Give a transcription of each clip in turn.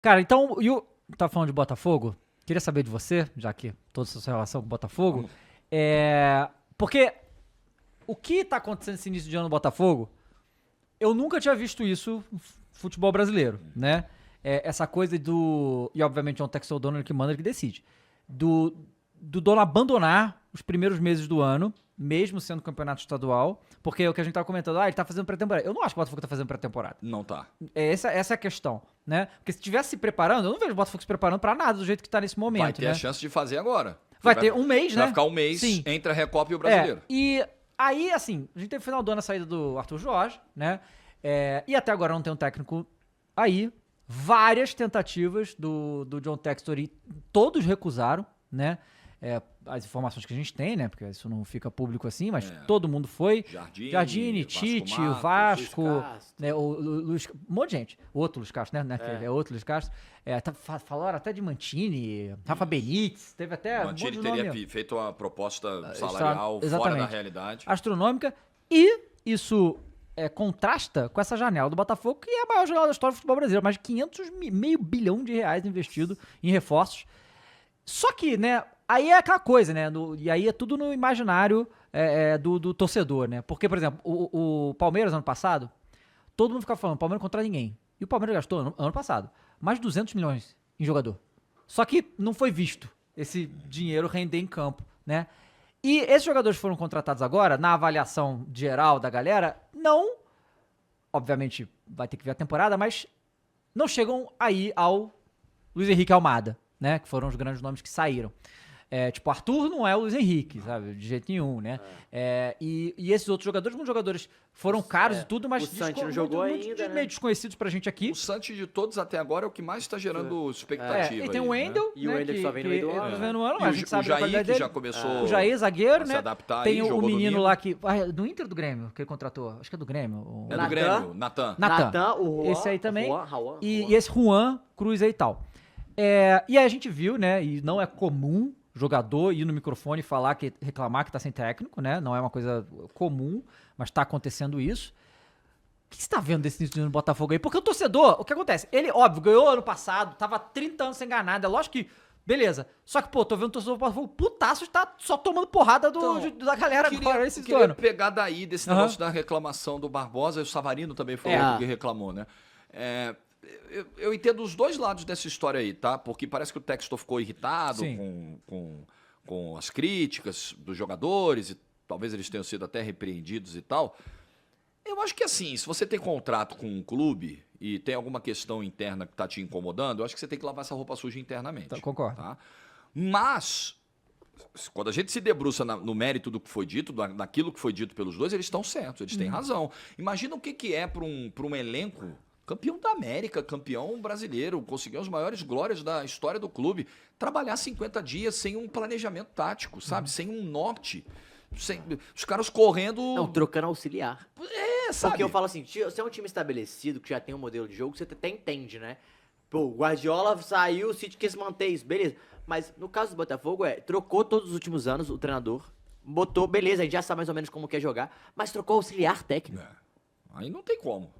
Cara, então, tá falando de Botafogo? Queria saber de você, já que toda essa sua relação com o Botafogo. Porque o que tá acontecendo nesse início de ano no Botafogo, eu nunca tinha visto isso no futebol brasileiro, né? Essa coisa do... E obviamente é um Texel dono que manda, ele que decide. Do dono abandonar os primeiros meses do ano, mesmo sendo campeonato estadual, porque é o que a gente tava comentando, ele tá fazendo pré-temporada. Eu não acho que o Botafogo tá fazendo pré-temporada. Não tá. Essa é a questão, né? Porque se tivesse se preparando, eu não vejo o Botafogo se preparando pra nada do jeito que tá nesse momento, Vai ter né? a chance de fazer agora. Vai ter um mês, né? Vai ficar um mês Sim. entre a Recopa e o Brasileiro. E aí, assim, a gente teve no final do ano a saída do Arthur Jorge, né? E até agora não tem um técnico aí. Várias tentativas do John Textor e todos recusaram, né? As informações que a gente tem, né? Porque isso não fica público assim, mas todo mundo foi. Jardine, Tite, o Vasco, né? O Luiz, um monte de gente. O outro Luiz Castro, né? É outro Luiz Castro. Falaram até de Mantini, Rafa Benítez, teve até Mantini um monte de teria feito uma proposta salarial fora da realidade. Astronômica. E isso contrasta com essa janela do Botafogo, que é a maior janela da história do futebol brasileiro. Mais de 500 meio bilhão de reais investido em reforços. Só que, né, aí é aquela coisa, né, e aí é tudo no imaginário do torcedor, né, porque, por exemplo, o Palmeiras ano passado, todo mundo ficava falando, o Palmeiras contra ninguém, e o Palmeiras gastou ano passado mais de 200 milhões em jogador, só que não foi visto esse dinheiro render em campo, né, e esses jogadores foram contratados agora, na avaliação geral da galera, não, obviamente vai ter que ver a temporada, mas não chegam aí ao Luiz Henrique Almada, né, que foram os grandes nomes que saíram. Tipo, Arthur não é o Luiz Henrique, sabe? De jeito nenhum, né? E esses outros jogadores, muitos jogadores foram caros e tudo, mas o Santi não jogou ainda, né? meio desconhecidos pra gente aqui. O Santi de todos até agora é o que mais está gerando expectativa. E tem o aí, Wendel, né? E o Wendel que só vem no meio do ano. A gente sabe o da Jair, qualidade que dele. já começou O Jair, zagueiro, a se né? adaptar Tem aí, o jogou menino domingo. lá que... do Inter do Grêmio, que ele contratou. Acho que é do Grêmio. É do Grêmio, Natan. Natan, o Juan. Esse aí também. Juan. E esse Juan Cruz aí e tal. E aí a gente viu, né? E não é comum jogador ir no microfone e reclamar que tá sem técnico, né? Não é uma coisa comum, mas tá acontecendo isso. O que você tá vendo desse início do Botafogo aí? Porque o torcedor, o que acontece? Ele, óbvio, ganhou ano passado, tava 30 anos sem ganhar nada, é lógico que, beleza. Só que, pô, tô vendo o torcedor do Botafogo putaço, tá só tomando porrada da galera agora esse queria ano. pegar daí desse negócio da reclamação do Barbosa, e o Savarino também foi outro que reclamou, né? Eu entendo os dois lados dessa história aí, tá? Porque parece que o Textor ficou irritado com as críticas dos jogadores, e talvez eles tenham sido até repreendidos e tal. Eu acho que assim, se você tem contrato com um clube e tem alguma questão interna que tá te incomodando, eu acho que você tem que lavar essa roupa suja internamente. Concordo. Tá? Mas, quando a gente se debruça no mérito do que foi dito, daquilo que foi dito pelos dois, eles estão certos, eles têm razão. Imagina o que é para um elenco campeão da América, campeão brasileiro, conseguiu as maiores glórias da história do clube, trabalhar 50 dias sem um planejamento tático, sabe? Sem um norte. Os caras correndo... Não, trocando auxiliar. Sabe? Porque eu falo assim, se é um time estabelecido, que já tem um modelo de jogo, você até entende, né? Pô, o Guardiola saiu, o City quis manter isso, beleza. Mas no caso do Botafogo, trocou todos os últimos anos o treinador, botou, beleza, a gente já sabe mais ou menos como quer jogar, mas trocou auxiliar técnico. Aí não tem como.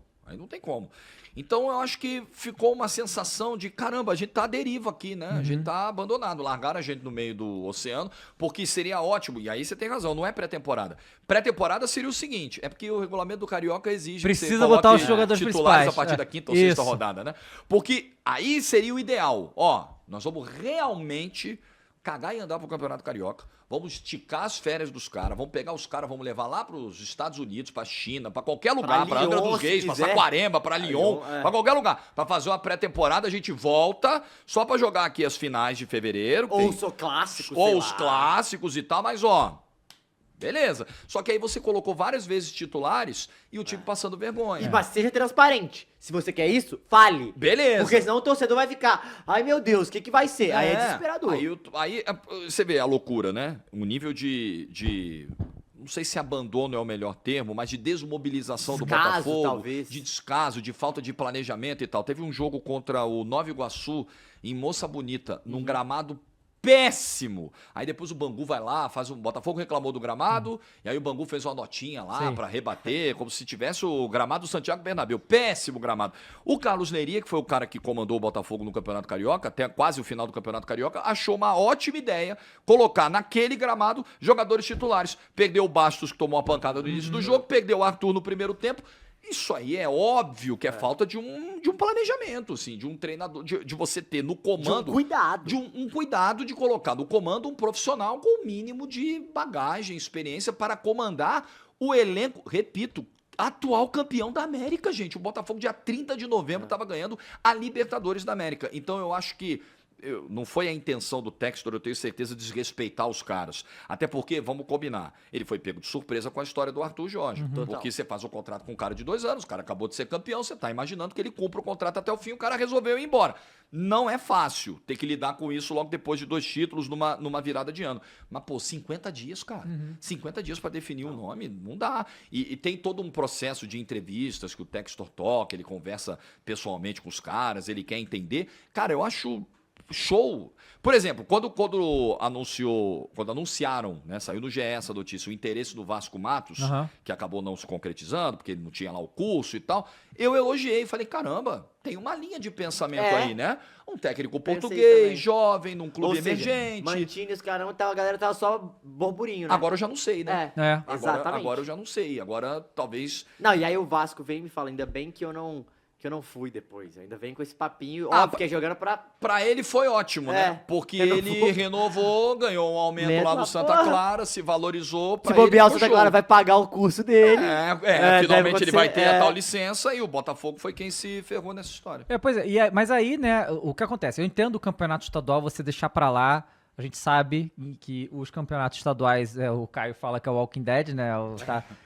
Então eu acho que ficou uma sensação de, caramba, a gente tá à deriva aqui, né? A gente tá abandonado, largaram a gente no meio do oceano, porque seria ótimo, e aí você tem razão, não é pré-temporada. Pré-temporada seria o seguinte, é porque o regulamento do Carioca exige Precisa que você botar os coloque jogadores titulares principais. a partir da quinta ou sexta rodada, né? Porque aí seria o ideal. Nós vamos realmente cagar e andar pro Campeonato Carioca. Vamos esticar as férias dos caras, vamos pegar os caras, vamos levar lá pros Estados Unidos, pra China, pra qualquer lugar, pra Angra dos Reis, pra Saquarema, pra Lyon, pra qualquer lugar. Pra fazer uma pré-temporada, a gente volta só pra jogar aqui as finais de fevereiro. Ou os clássicos, ou os clássicos e tal, mas beleza. Só que aí você colocou várias vezes titulares e o time passando vergonha. Mas seja transparente. Se você quer isso, fale. Beleza. Porque senão o torcedor vai ficar, ai meu Deus, o que vai ser? Aí é desesperador. Aí você vê a loucura, né? Um nível de não sei se abandono é o melhor termo, mas de desmobilização do Botafogo, talvez. de descaso, de falta de planejamento e tal. Teve um jogo contra o Nova Iguaçu em Moça Bonita, num gramado péssimo. Aí depois o Bangu vai lá, o Botafogo reclamou do gramado, e aí o Bangu fez uma notinha lá pra rebater, como se tivesse o gramado do Santiago Bernabéu. Péssimo gramado. O Carlos Leiria, que foi o cara que comandou o Botafogo no Campeonato Carioca, até quase o final do Campeonato Carioca, achou uma ótima ideia colocar naquele gramado jogadores titulares. Perdeu o Bastos, que tomou a pancada no início do jogo, perdeu o Arthur no primeiro tempo. Isso aí é óbvio que é falta de um planejamento, assim, de um treinador, de você ter no comando... De um cuidado. De um cuidado de colocar no comando um profissional com o mínimo de bagagem, experiência para comandar o elenco, repito, atual campeão da América, gente. O Botafogo, dia 30 de novembro, estava ganhando a Libertadores da América. Então eu acho que não foi a intenção do Textor, eu tenho certeza, desrespeitar os caras. Até porque, vamos combinar, ele foi pego de surpresa com a história do Arthur Jorge. Porque você faz um contrato com um cara de 2 anos, o cara acabou de ser campeão, você tá imaginando que ele cumpra o contrato até o fim, o cara resolveu ir embora. Não é fácil ter que lidar com isso logo depois de 2 títulos numa virada de ano. Mas, pô, 50 dias, cara. 50 dias para definir o nome, não dá. E tem todo um processo de entrevistas que o Textor toca, ele conversa pessoalmente com os caras, ele quer entender. Cara, eu acho... show. Por exemplo, quando anunciaram, né, saiu no GE essa notícia, o interesse do Vasco Matos, que acabou não se concretizando, porque ele não tinha lá o curso e tal, eu elogiei, falei, caramba, tem uma linha de pensamento aí, né? Um técnico português, jovem, num clube emergente. Mantini, os caramba, a galera tava só burburinho, né? Agora eu já não sei, né? Exatamente. Agora eu já não sei, agora talvez... Não, e aí o Vasco vem e me fala, ainda bem que eu não fui depois. Ainda vem com esse papinho. Óbvio, porque jogando pra ele foi ótimo, né? Porque ele renovou, ganhou um aumento lá do Santa Clara, se valorizou. Se bobear, o Santa Clara vai pagar o curso dele. Finalmente ele vai ter a tal licença e o Botafogo foi quem se ferrou nessa história. Pois é, mas aí, né, o que acontece? Eu entendo o campeonato estadual você deixar pra lá. A gente sabe que os campeonatos estaduais, o Caio fala que é o Walking Dead, né?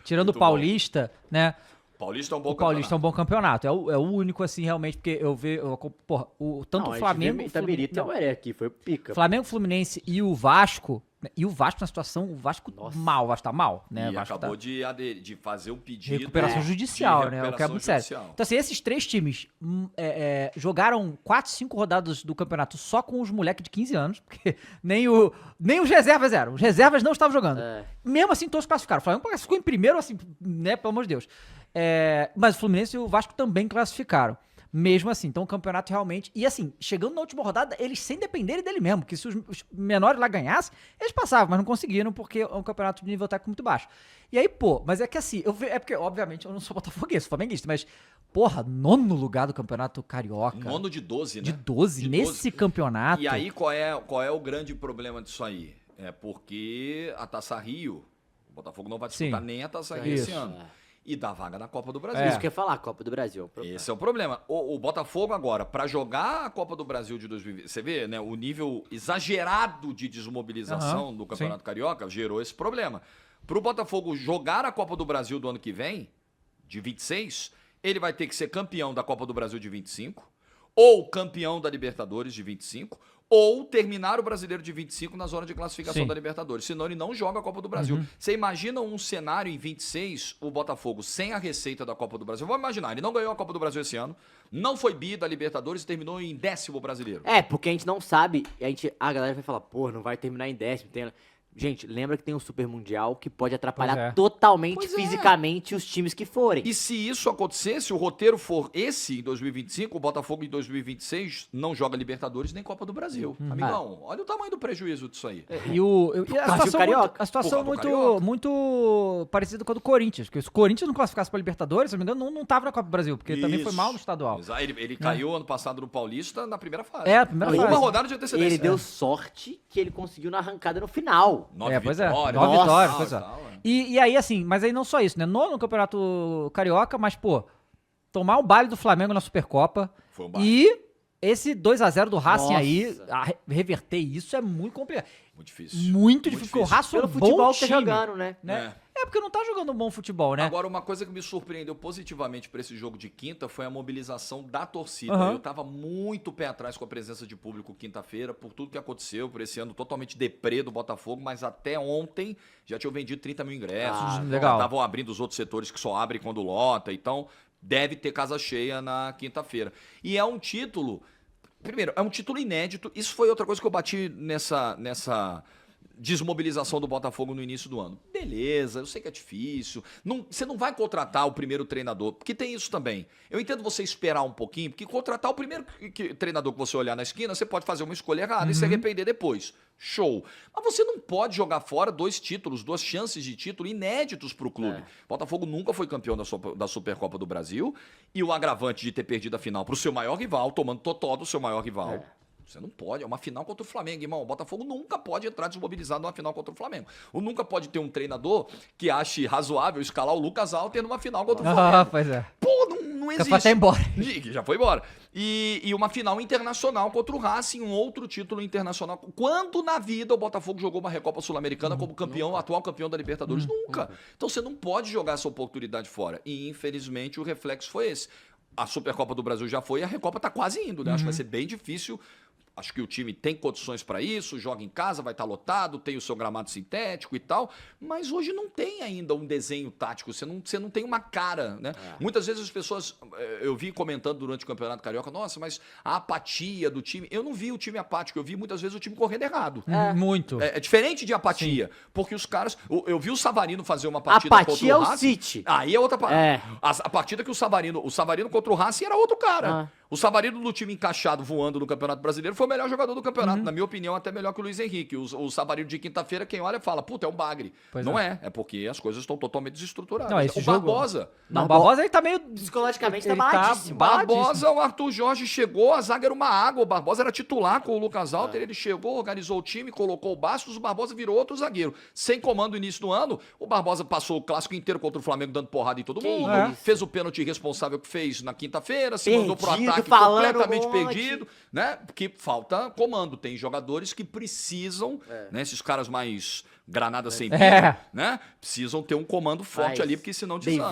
Tirando o Paulista, né? Paulista é um bom campeonato. O Paulista é um bom campeonato. É o único, assim, realmente, porque eu vejo... Porra, tanto o Flamengo... aqui, foi pica. Flamengo, Fluminense e o Vasco... E o Vasco na situação, o Vasco mal, o Vasco tá mal, né? E Vasco acabou de fazer um pedido... Recuperação judicial, né? O que é muito sério. Então, assim, esses 3 times jogaram 4, 5 rodadas do campeonato só com os moleques de 15 anos, porque nem os reservas eram. Os reservas não estavam jogando. Mesmo assim, todos classificaram. O Flamengo ficou em primeiro, assim, né? Pelo amor de Deus. Mas o Fluminense e o Vasco também classificaram. Mesmo assim, então o campeonato realmente... E assim, chegando na última rodada, eles sem dependerem dele mesmo, porque se os menores lá ganhassem, eles passavam, mas não conseguiram porque é um campeonato de nível técnico muito baixo. E aí, pô, mas é que assim, é porque, obviamente, eu não sou botafoguense, sou flamenguista, mas, porra, 9º lugar do campeonato carioca. 9º de 12, né? De 12, nesse campeonato. E aí, qual é o grande problema disso aí? É porque a Taça Rio, o Botafogo não vai disputar nem a Taça Rio esse ano. E dá vaga na Copa do Brasil. Isso que eu ia falar, Copa do Brasil. Esse é o problema. O Botafogo agora, para jogar a Copa do Brasil de 2020, você vê, né, o nível exagerado de desmobilização do Campeonato Carioca gerou esse problema. Para o Botafogo jogar a Copa do Brasil do ano que vem, de 26, ele vai ter que ser campeão da Copa do Brasil de 25, ou campeão da Libertadores de 25, ou terminar o Brasileiro de 25 na zona de classificação da Libertadores. Senão ele não joga a Copa do Brasil. Você imagina um cenário em 26, o Botafogo sem a receita da Copa do Brasil. Vamos imaginar, ele não ganhou a Copa do Brasil esse ano, não foi bi da Libertadores e terminou em 10º Brasileiro. Porque a gente não sabe, a galera vai falar, pô, não vai terminar em 10º. Gente, lembra que tem um Super Mundial que pode atrapalhar totalmente, fisicamente, os times que forem. E se isso acontecer, se o roteiro for esse em 2025, o Botafogo em 2026 não joga Libertadores nem Copa do Brasil. Amigão, olha o tamanho do prejuízo disso aí. A situação muito parecida com a do Corinthians, porque se o Corinthians não classificasse para Libertadores, se não me engano, não tava na Copa do Brasil, porque também foi mal no estadual. Ele caiu ano passado no Paulista na primeira fase. A primeira fase. Uma rodada de antecedência. Ele deu sorte que ele conseguiu na arrancada no final. 9 vitórias. 9 vitórias, pois é. E aí, assim, mas aí não só isso, né? No Campeonato Carioca, mas, pô, tomar o baile do Flamengo na Supercopa foi um baile. E esse 2-0 do Racing aí, reverter isso é muito complicado. Muito difícil. Muito difícil, porque o Racing é um bom futebol time, que tá jogando, né? Porque não tá jogando um bom futebol, né? Agora, uma coisa que me surpreendeu positivamente para esse jogo de quinta foi a mobilização da torcida. Eu tava muito pé atrás com a presença de público quinta-feira, por tudo que aconteceu, por esse ano totalmente deprê do Botafogo, mas até ontem já tinham vendido 30 mil ingressos. Legal. Estavam abrindo os outros setores que só abrem quando lota, então deve ter casa cheia na quinta-feira. E é um título... Primeiro, é um título inédito. Isso foi outra coisa que eu bati nessa desmobilização do Botafogo no início do ano. Beleza, eu sei que é difícil. Você não vai contratar o primeiro treinador, porque tem isso também. Eu entendo você esperar um pouquinho, porque contratar o primeiro treinador que você olhar na esquina, você pode fazer uma escolha errada e se arrepender depois. Show. Mas você não pode jogar fora 2 títulos, 2 chances de título inéditos para o clube. Botafogo nunca foi campeão da Supercopa do Brasil e o agravante de ter perdido a final para o seu maior rival, tomando totó do seu maior rival. Você não pode, é uma final contra o Flamengo, irmão. O Botafogo nunca pode entrar desmobilizado numa final contra o Flamengo. Ou nunca pode ter um treinador que ache razoável escalar o Lucas Alter numa final contra o Flamengo. Ah, pois é. Pô, não existe. Já foi até embora. Já foi embora. E uma final internacional contra o Racing, um outro título internacional. Quando na vida o Botafogo jogou uma Recopa Sul-Americana como campeão, atual campeão da Libertadores? Nunca. Então você não pode jogar essa oportunidade fora. E infelizmente o reflexo foi esse. A Supercopa do Brasil já foi e a Recopa tá quase indo, né? Acho que vai ser bem difícil. Acho que o time tem condições para isso, joga em casa, vai estar lotado, tem o seu gramado sintético e tal, mas hoje não tem ainda um desenho tático, você não tem uma cara, né? Muitas vezes as pessoas, eu vi comentando durante o Campeonato Carioca, nossa, mas a apatia do time, eu não vi o time apático, eu vi muitas vezes o time correndo errado. Muito. É diferente de apatia, porque os caras, eu vi o Savarino fazer uma partida apatia contra o é o Racing. City. Aí é outra parada. A partida que o Savarino contra o Racing era outro cara. O Savarino do time encaixado voando no Campeonato Brasileiro foi o melhor jogador do campeonato. Na minha opinião, até melhor que o Luiz Henrique. O Savarino de quinta-feira, quem olha fala, puta, é um bagre. Pois não é porque as coisas estão totalmente desestruturadas. Não, esse o jogo... Barbosa. Não, o Barbosa ele tá meio... Psicologicamente tá ele tá baladíssimo. Barbosa, o Arthur Jorge chegou, a zaga era uma água. O Barbosa era titular com o Lucas Alter. Ele chegou, organizou o time, colocou o Bastos. O Barbosa virou outro zagueiro. Sem comando no início do ano, o Barbosa passou o clássico inteiro contra o Flamengo, dando porrada em todo mundo. Fez o pênalti irresponsável que fez na quinta-feira. Se mandou pro ataque completamente perdido, né? Porque falta comando. Tem jogadores que precisam, né? Esses caras mais granada sem pico, né? Precisam ter um comando forte ali, porque senão desanda.